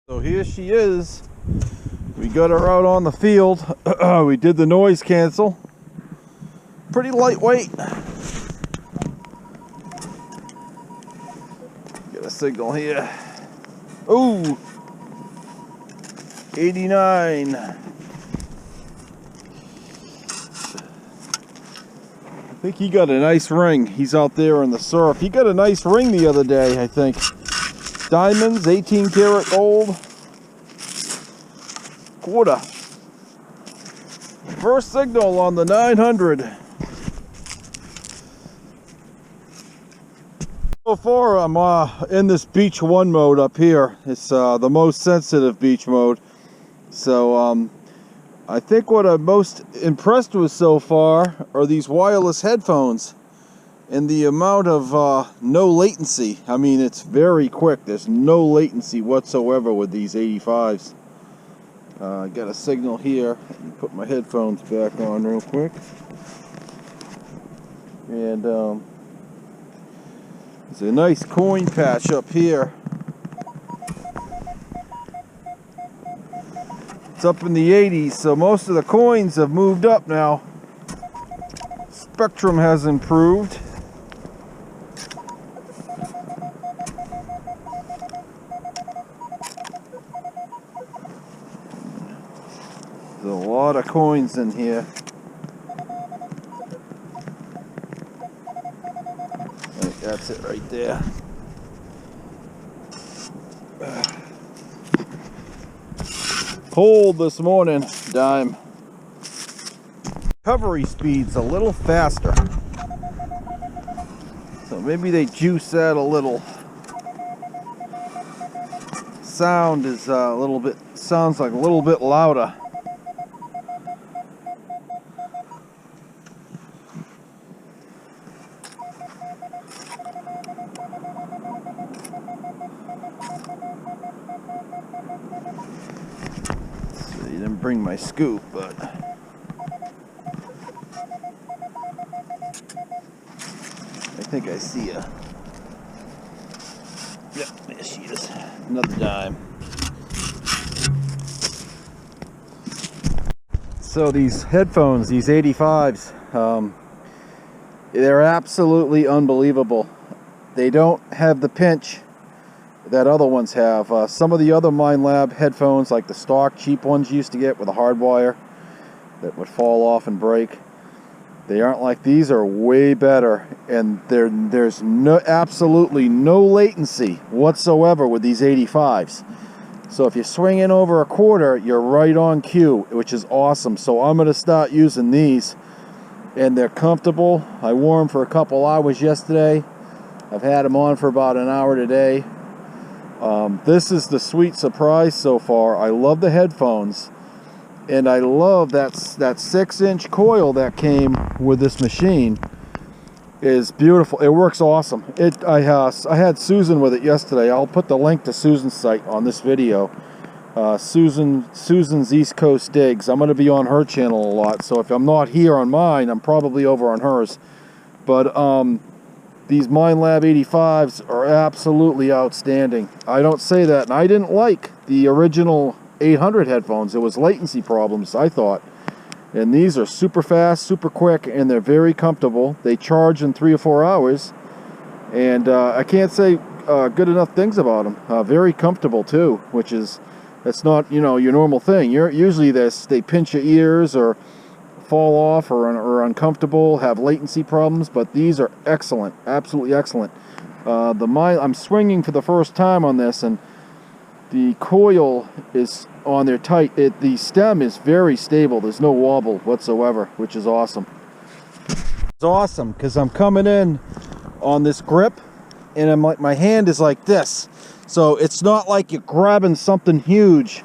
So here she is. We got her out on the field. We did the noise cancel. Pretty lightweight. Get a signal here. Ooh, 89. I think he got a nice ring. He's out there in the surf. He got a nice ring the other day, I think. Diamonds, 18 karat gold. Quarter. First signal on the 900. So far I'm in this beach 1 mode up here. It's the most sensitive beach mode. So I think what I'm most impressed with so far are these wireless headphones and the amount of no latency. I mean, it's very quick. There's no latency whatsoever with these 85s. I got a signal here. Let me put my headphones back on real quick. And there's a nice coin patch up here. It's up in the 80s, so most of the coins have moved up now. Spectrum has improved. There's a lot of coins in here. That's it right there. Cold this morning, dime. Recovery speed's a little faster. So maybe they juice that a little. Sound is sounds like a little bit louder. Didn't bring my scoop, but I think I see her. Yep, there she is. Another dime. So these headphones, these 85s, they're absolutely unbelievable. They don't have the pinch that other ones have. Some of the other Minelab headphones, like the stock cheap ones you used to get with a hard wire that would fall off and break, they aren't like these. Are way better, and there's absolutely no latency whatsoever with these 85s. So if you swing in over a quarter, you're right on cue, which is awesome. So I'm going to start using these, and they're comfortable. I wore them for a couple hours yesterday. I've had them on for about an hour today. This is the sweet surprise so far. I love the headphones, and I love that 6-inch coil that came with this machine. Is beautiful. It works awesome. I had Susan with it yesterday. I'll put the link to Susan's site on this video. Susan's East Coast Digs. I'm going to be on her channel a lot, so if I'm not here on mine, I'm probably over on hers. But these Minelab 85s are absolutely outstanding. I don't say that, and I didn't like the original 800 headphones. It was latency problems, I thought. And these are super fast, super quick, and they're very comfortable. They charge in 3 or 4 hours, and I can't say good enough things about them. Very comfortable too, which is, that's not, you know, your normal thing. Usually they pinch your ears or fall off or uncomfortable, have latency problems, but these are excellent, absolutely excellent. I'm swinging for the first time on this, and the coil is on there tight. The stem is very stable. There's no wobble whatsoever, which is awesome. It's awesome because I'm coming in on this grip, and I'm like, my hand is like this, so it's not like you're grabbing something huge.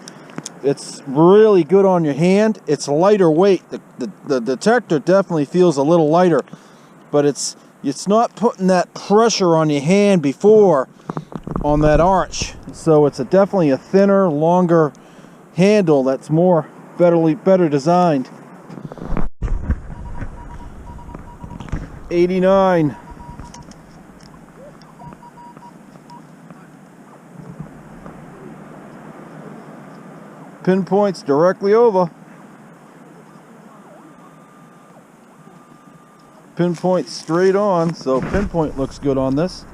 It's really good on your hand. It's lighter weight. The detector definitely feels a little lighter, but it's not putting that pressure on your hand before on that arch. So it's definitely a thinner, longer handle that's better designed. 89. pinpoints directly over. Pinpoint straight on, so pinpoint looks good on this.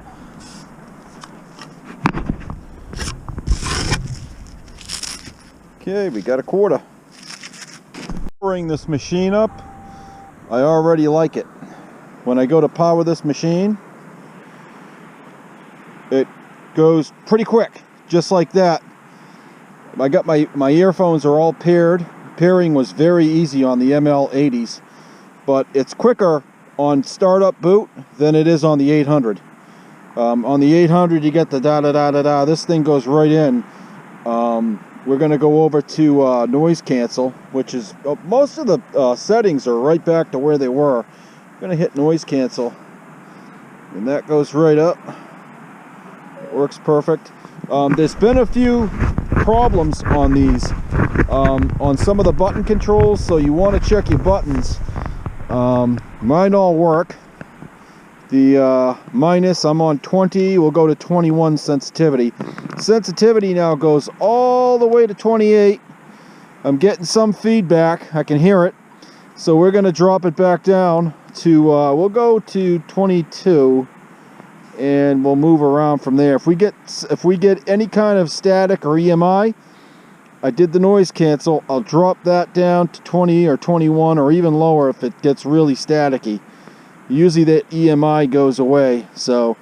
Okay, we got a quarter. Powering this machine up, I already like it. When I go to power this machine, it goes pretty quick, just like that. I got my earphones are all paired. Pairing was very easy on the ML80s, but it's quicker on startup boot than it is on the 800. On the 800 you get the da-da-da-da-da. This thing goes right in. We're going to go over to noise cancel, which is most of the settings are right back to where they were. I'm going to hit noise cancel, and that goes right up. It works perfect. There's been a few problems on these, on some of the button controls, so you want to check your buttons. Mine all work. The minus, I'm on 20, we'll go to 21 sensitivity. Sensitivity now goes all the way to 28. I'm getting some feedback, I can hear it. So we're going to drop it back down to, we'll go to 22, and we'll move around from there. If we get any kind of static or EMI, I did the noise cancel, I'll drop that down to 20 or 21 or even lower if it gets really staticky. Usually that EMI goes away, so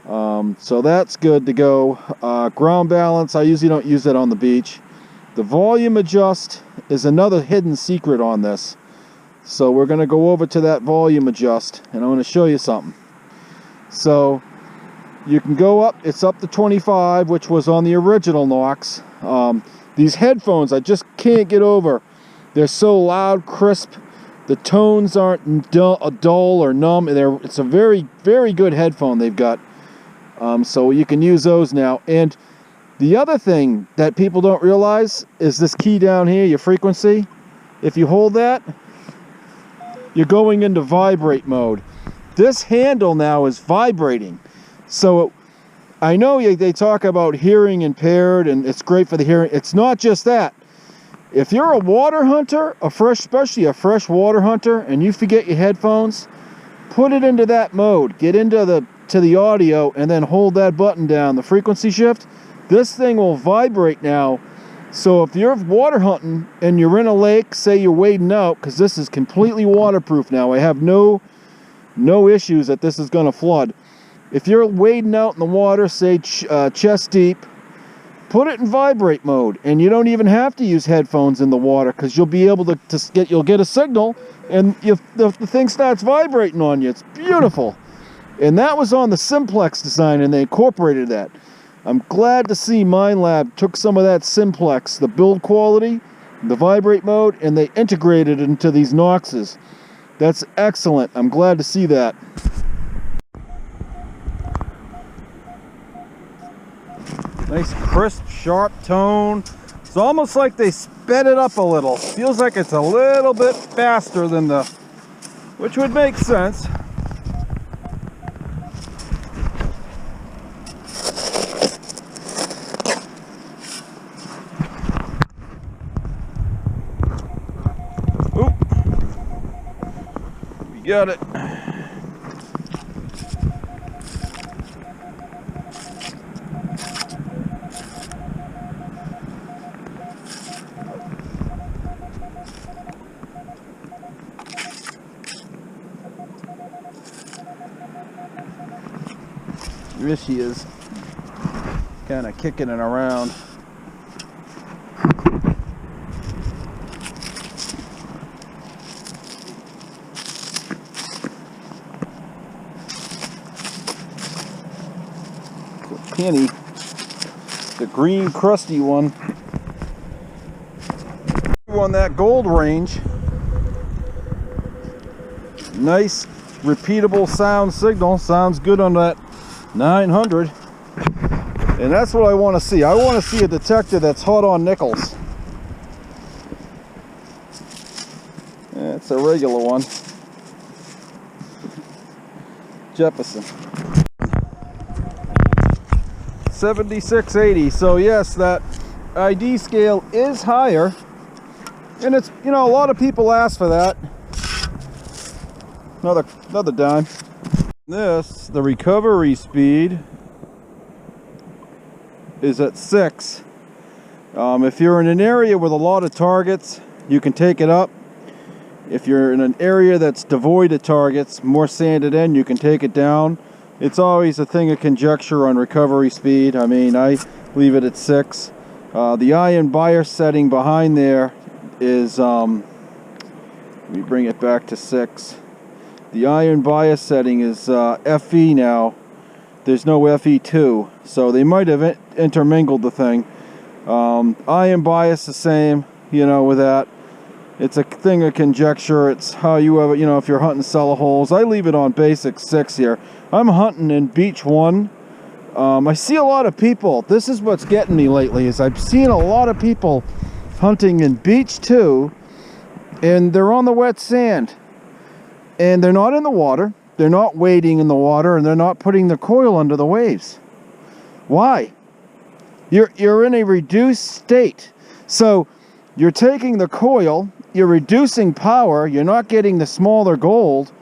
that's good to go. Ground balance, I usually don't use that on the beach. The volume adjust is another hidden secret on this. So we're going to go over to that volume adjust, and I'm going to show you something. So you can go up, it's up to 25, which was on the original Knox. These headphones, I just can't get over. They're so loud, crisp. The tones aren't dull or numb. It's a very, very good headphone they've got. So you can use those now. And the other thing that people don't realize is this key down here, your frequency. If you hold that, you're going into vibrate mode. This handle now is vibrating. So I know they talk about hearing impaired and it's great for the hearing. It's not just that. If you're a water hunter, especially a fresh water hunter, and you forget your headphones, put it into that mode. Get into the audio and then hold that button down, the frequency shift. This thing will vibrate now. So if you're water hunting and you're in a lake, say you're wading out, because this is completely waterproof now. I have no issues that this is going to flood. If you're wading out in the water, say chest deep, put it in vibrate mode, and you don't even have to use headphones in the water, because you'll be able you'll get a signal, and the thing starts vibrating on you. It's beautiful. And that was on the Simplex design, and they incorporated that. I'm glad to see Minelab took some of that Simplex, the build quality, the vibrate mode, and they integrated it into these Knoxes. That's excellent. I'm glad to see that. Nice crisp, sharp tone. It's almost like they sped it up a little. Feels like it's a little bit faster than which would make sense. Oop. We got it. Here she is, kind of kicking it around. The penny, the green crusty one. On that gold range, nice repeatable sound signal. Sounds good on that 900, and that's what I want to see. I want to see a detector that's hot on nickels. It's a regular one. Jefferson. 7680. So yes, that ID scale is higher, and it's, you know, a lot of people ask for that. Another dime. This, the recovery speed is at 6. If you're in an area with a lot of targets, you can take it up. If you're in an area that's devoid of targets, more sanded in, you can take it down. It's always a thing of conjecture on recovery speed. I mean, I leave it at 6. The iron bias setting behind there is, let me bring it back to 6. The iron bias setting is FE now. There's no FE2, so they might have intermingled the thing. Iron bias the same, you know, with that. It's a thing of conjecture. It's how you have it, you know, if you're hunting cellar holes. I leave it on basic 6 here. I'm hunting in Beach 1. I see a lot of people, this is what's getting me lately, is I've seen a lot of people hunting in Beach 2, and they're on the wet sand. And they're not in the water, they're not wading in the water, and they're not putting the coil under the waves. Why? You're in a reduced state. So you're taking the coil, you're reducing power, you're not getting the smaller gold,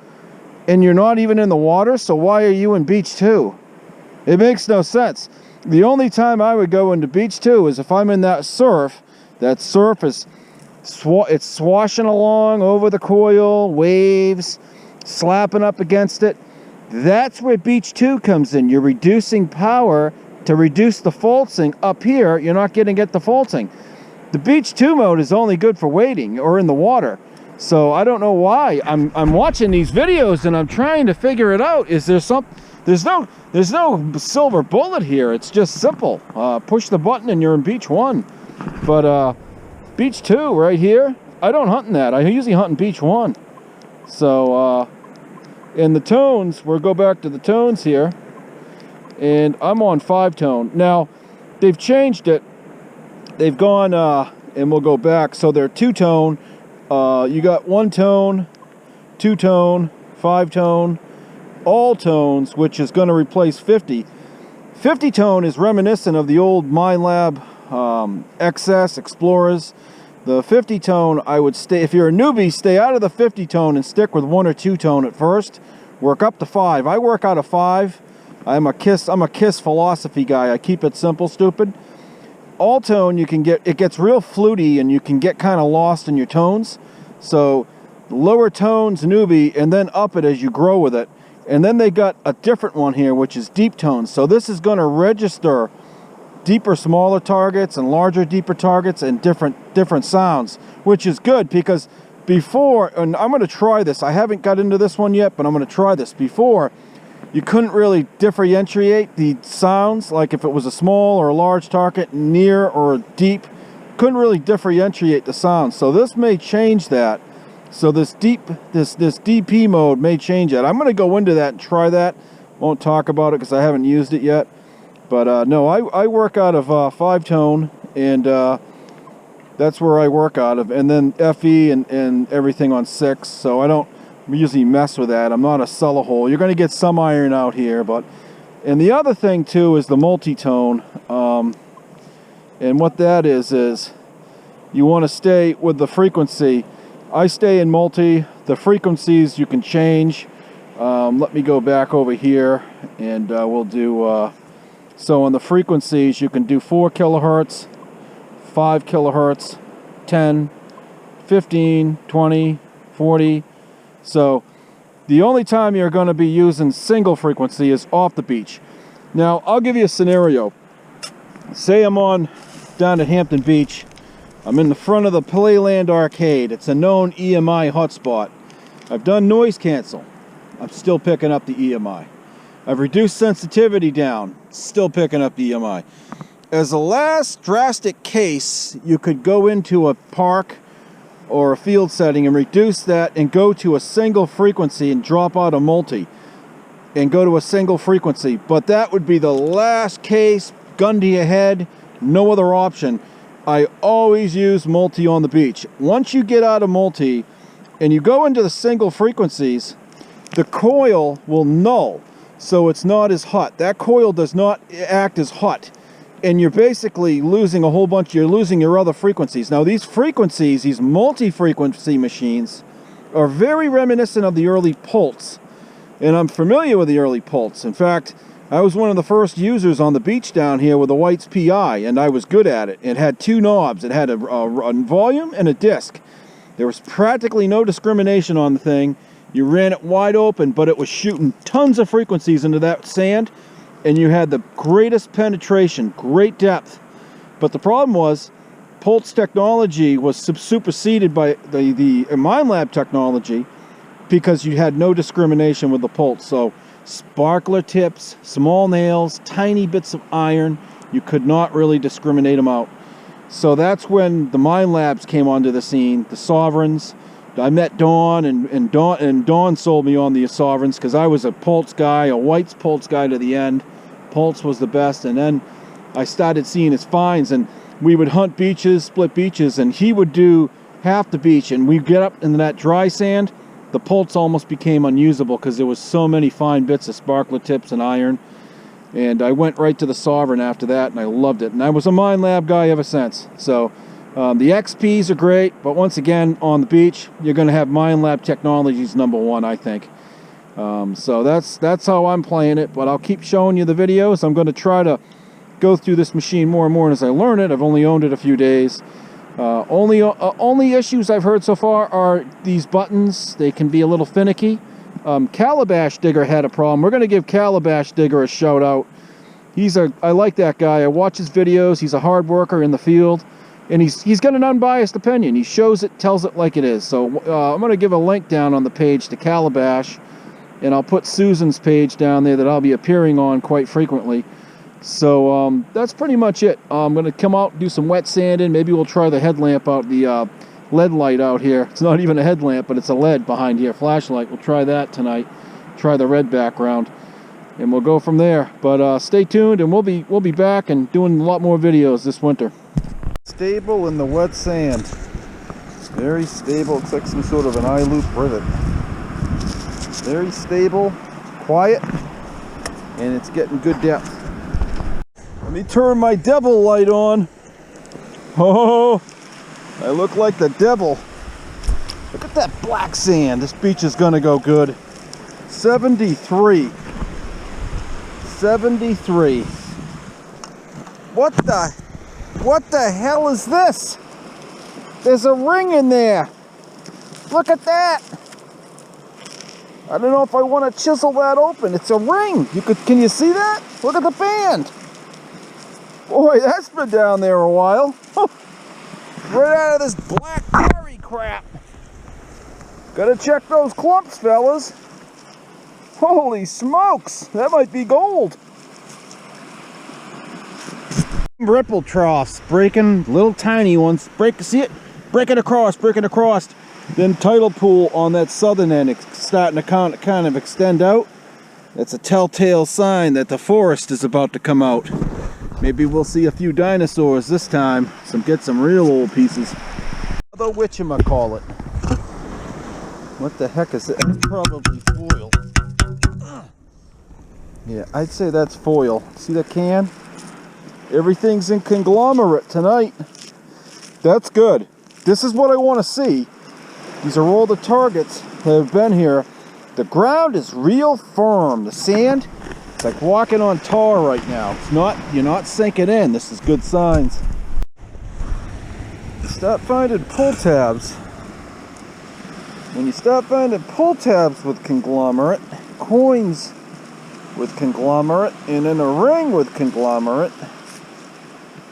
and you're not even in the water, so why are you in Beach 2? It makes no sense. The only time I would go into Beach 2 is if I'm in that surf. That surf is it's swashing along over the coil, waves, slapping up against it. That's where Beach 2 comes in. You're reducing power to reduce the faulting. Up here, you're not getting the faulting. The Beach 2 mode is only good for wading or in the water. So I don't know why. I'm watching these videos and I'm trying to figure it out. Is there some? There's no silver bullet here. It's just simple. Push the button and you're in Beach 1. But Beach 2 right here, I don't hunt in that. I usually hunt in Beach 1. So in the tones, we'll go back to the tones here, and I'm on 5-tone. Now they've changed it. They've gone and we'll go back, so they're 2-tone. You got 1-tone, 2-tone, 5-tone, all tones, which is going to replace 50. 50-tone is reminiscent of the old Minelab XS Explorers. The 50-tone, I would stay, if you're a newbie, stay out of the 50-tone and stick with 1 or 2-tone at first. Work up to 5. I work out of 5. I'm a KISS philosophy guy. I keep it simple, stupid. All tone, you can get, it gets real fluty and you can get kind of lost in your tones. So lower tones, newbie, and then up it as you grow with it. And then they got a different one here, which is deep tones. So this is going to register deeper, smaller targets and larger, deeper targets and different sounds, which is good because before, and I'm going to try this. I haven't got into this one yet, but I'm going to try this. Before, you couldn't really differentiate the sounds, like if it was a small or a large target, near or deep, couldn't really differentiate the sounds. So this may change that. So this DP mode may change that. I'm going to go into that and try that. Won't talk about it because I haven't used it yet. But no, I work out of 5-tone, and that's where I work out of. And then FE and everything on 6. So I don't usually mess with that. I'm not a cellar hole. You're going to get some iron out here. And the other thing too is the multi-tone. And what that is you want to stay with the frequency. I stay in multi. The frequencies you can change. Let me go back over here and we'll do... so on the frequencies, you can do 4 kilohertz, 5 kilohertz, 10, 15, 20, 40. So the only time you're going to be using single frequency is off the beach. Now, I'll give you a scenario. Say I'm on down at Hampton Beach. I'm in the front of the Playland Arcade. It's a known EMI hotspot. I've done noise cancel. I'm still picking up the EMI. I've reduced sensitivity down, still picking up the EMI. As a last drastic case, you could go into a park or a field setting and reduce that and go to a single frequency and drop out a multi and go to a single frequency. But that would be the last case, gun to your head, no other option. I always use multi on the beach. Once you get out of multi and you go into the single frequencies, the coil will null. So it's not as hot. That coil does not act as hot. and you're basically losing a whole bunch, you're losing your other frequencies. Now these frequencies, these multi-frequency machines, are very reminiscent of the early pulse. And I'm familiar with the early pulse. In fact, I was one of the first users on the beach down here with a White's PI, and I was good at it. It had two knobs. It had a volume and a disc. There was practically no discrimination on the thing. You ran it wide open, but it was shooting tons of frequencies into that sand, and you had the greatest penetration, great depth. But the problem was, pulse technology was superseded by the Minelab technology, because you had no discrimination with the pulse. So sparkler tips, small nails, tiny bits of iron, you could not really discriminate them out. So that's when the Minelabs came onto the scene, the Sovereigns. I met Dawn, and Dawn sold me on the Sovereigns because I was a pulse guy, a White's pulse guy to the end. Pulse was the best, and then I started seeing his finds, and we would hunt beaches, split beaches, and he would do half the beach, and we'd get up into that dry sand. The pulse almost became unusable because there was so many fine bits of sparkler tips and iron. And I went right to the Sovereign after that, and I loved it. And I was a Minelab guy ever since. So the XPs are great, but once again, on the beach, you're going to have Minelab Technologies #1, I think. So that's how I'm playing it, but I'll keep showing you the videos. I'm going to try to go through this machine more and more as I learn it. I've only owned it a few days. Only issues I've heard so far are these buttons. They can be a little finicky. Calabash Digger had a problem. We're going to give Calabash Digger a shout out. I like that guy. I watch his videos. He's a hard worker in the field, and he's got an unbiased opinion. He shows it, tells it like it is. So I'm going to give a link down on the page to Calabash, and I'll put Susan's page down there that I'll be appearing on quite frequently. So that's pretty much it. I'm going to come out and do some wet sanding. Maybe we'll try the headlamp out, the LED light out here. It's not even a headlamp, but it's a LED behind here, flashlight. We'll try that tonight. Try the red background, and we'll go from there. But stay tuned, and we'll be back and doing a lot more videos this winter. Stable in the wet sand. Very stable. It's like some sort of an eye-loop rivet. Very stable, quiet, and it's getting good depth. Let me turn my devil light on. Oh, I look like the devil. Look at that black sand. This beach is gonna go good. 73. 73. What the hell is this? There's a ring in there. Look at that. I don't know if I want to chisel that open. It's a ring. Can you see that? Look at the band. Boy, that's been down there a while. Right out of this black quarry crap. Gotta check those clumps, fellas. Holy smokes, that might be gold. Ripple troughs, breaking, little tiny ones. See it? Breaking across. Then tidal pool on that southern end, it's starting to kind of extend out. That's a telltale sign that the forest is about to come out. Maybe we'll see a few dinosaurs this time. Get some real old pieces. The whatchamacallit. What the heck is it? It's probably foil. Yeah, I'd say that's foil. See the can? Everything's in conglomerate tonight. That's good. This is what I want to see. These are all the targets that have been here. The ground is real firm. The sand, it's like walking on tar right now. You're not sinking in. This is good signs. Start finding pull tabs. When you start finding pull tabs with conglomerate, coins with conglomerate, and then a ring with conglomerate,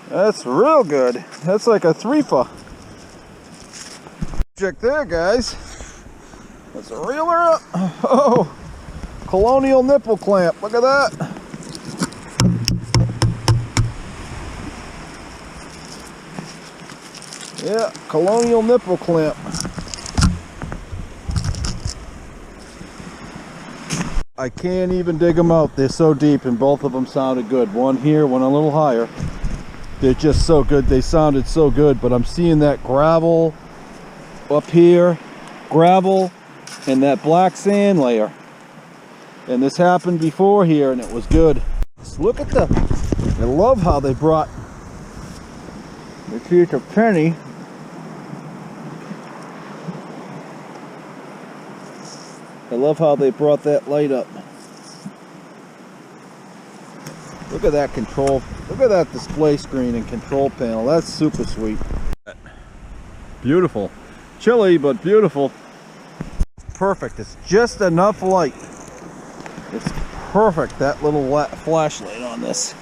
that's real good. That's like a threefer. Check there, guys. That's a reeler. Oh, colonial nipple clamp. Look at that. Yeah, colonial nipple clamp. I can't even dig them out. They're so deep, and both of them sounded good. One here, one a little higher. They're just so good. They sounded so good, but I'm seeing that gravel up here, gravel, and that black sand layer. And this happened before here, and it was good. Just look at the I love how they brought the future penny. I love how they brought that light up. Look at that control. Look at that display screen and control panel. That's super sweet. Beautiful. Chilly, but beautiful. Perfect. It's just enough light. It's perfect, that little flashlight on this.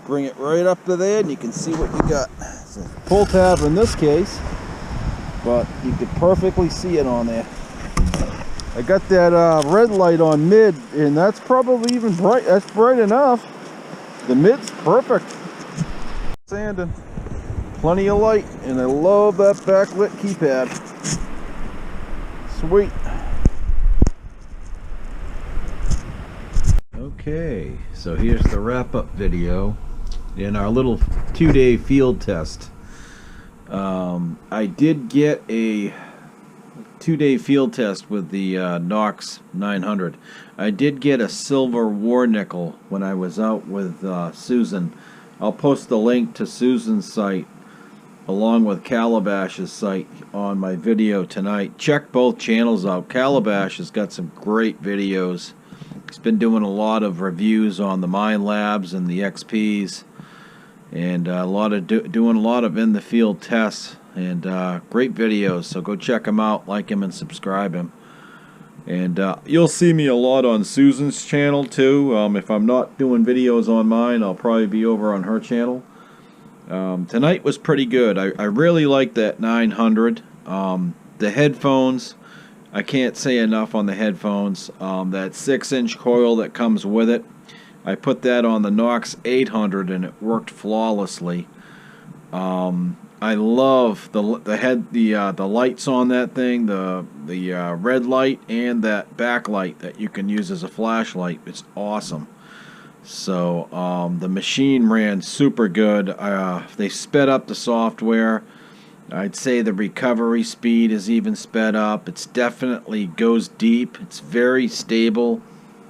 Bring it right up to there and you can see what you got. It's a pull tab in this case, but you can perfectly see it on there. I got that red light on mid, and that's probably even bright. That's bright enough. The mid's perfect. Sanding. Plenty of light, and I love that backlit keypad. Sweet. Okay, so here's the wrap-up video in our little 2-day field test. I did get a 2-day field test with the Knox 900. I did get a silver war nickel when I was out with Susan. I'll post the link to Susan's site along with Calabash's site on my video tonight. Check both channels out. Calabash has got some great videos. He's been doing a lot of reviews on the Minelabs and the XPs, and doing a lot of in the field tests, and great videos. So go check him out, like him, and subscribe him. And you'll see me a lot on Susan's channel too. If I'm not doing videos on mine, I'll probably be over on her channel. Tonight was pretty good. I really like that 900. The headphones, I can't say enough on the headphones. That 6-inch coil that comes with it, I put that on the Knox 800 and it worked flawlessly. I love the lights on that thing, the red light and that backlight that you can use as a flashlight. It's awesome. So the machine ran super good. They sped up the software. I'd say the recovery speed is even sped up. It's definitely goes deep. It's very stable.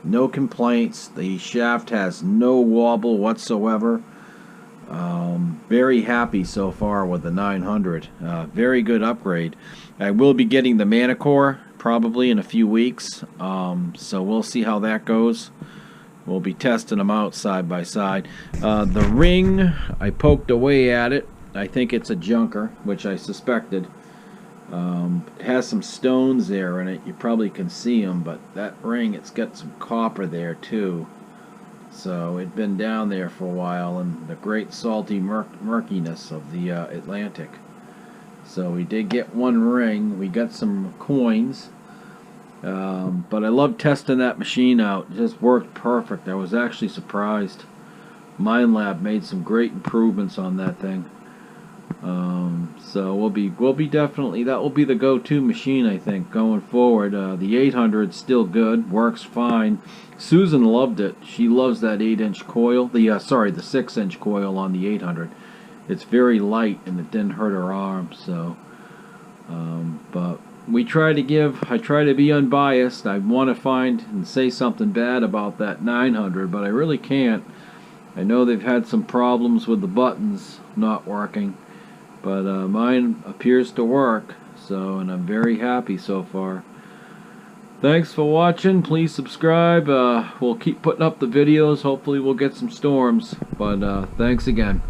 No complaints. The shaft has no wobble whatsoever. Very happy so far with the 900. Very good upgrade. I will be getting the Manicore probably in a few weeks. So we'll see how that goes. We'll be testing them out side by side. The ring, I poked away at it. I think it's a junker, which I suspected. It has some stones there in it. You probably can see them, but that ring, it's got some copper there too. So it'd been down there for a while, and the great salty murkiness of the Atlantic. So we did get one ring. We got some coins. But I love testing that machine out. It just worked perfect. I was actually surprised. Minelab made some great improvements on that thing. So we'll be definitely, that will be the go-to machine, I think, going forward. The 800 is still good, works fine. Susan loved it. She loves that 8-inch coil. The 6-inch coil on the 800. It's very light and it didn't hurt her arm. So, but I try to be unbiased. I want to find and say something bad about that 900, but I really can't. I know they've had some problems with the buttons not working, but mine appears to work, so, and I'm very happy so far. Thanks for watching. Please subscribe. We'll keep putting up the videos. Hopefully we'll get some storms, but thanks again.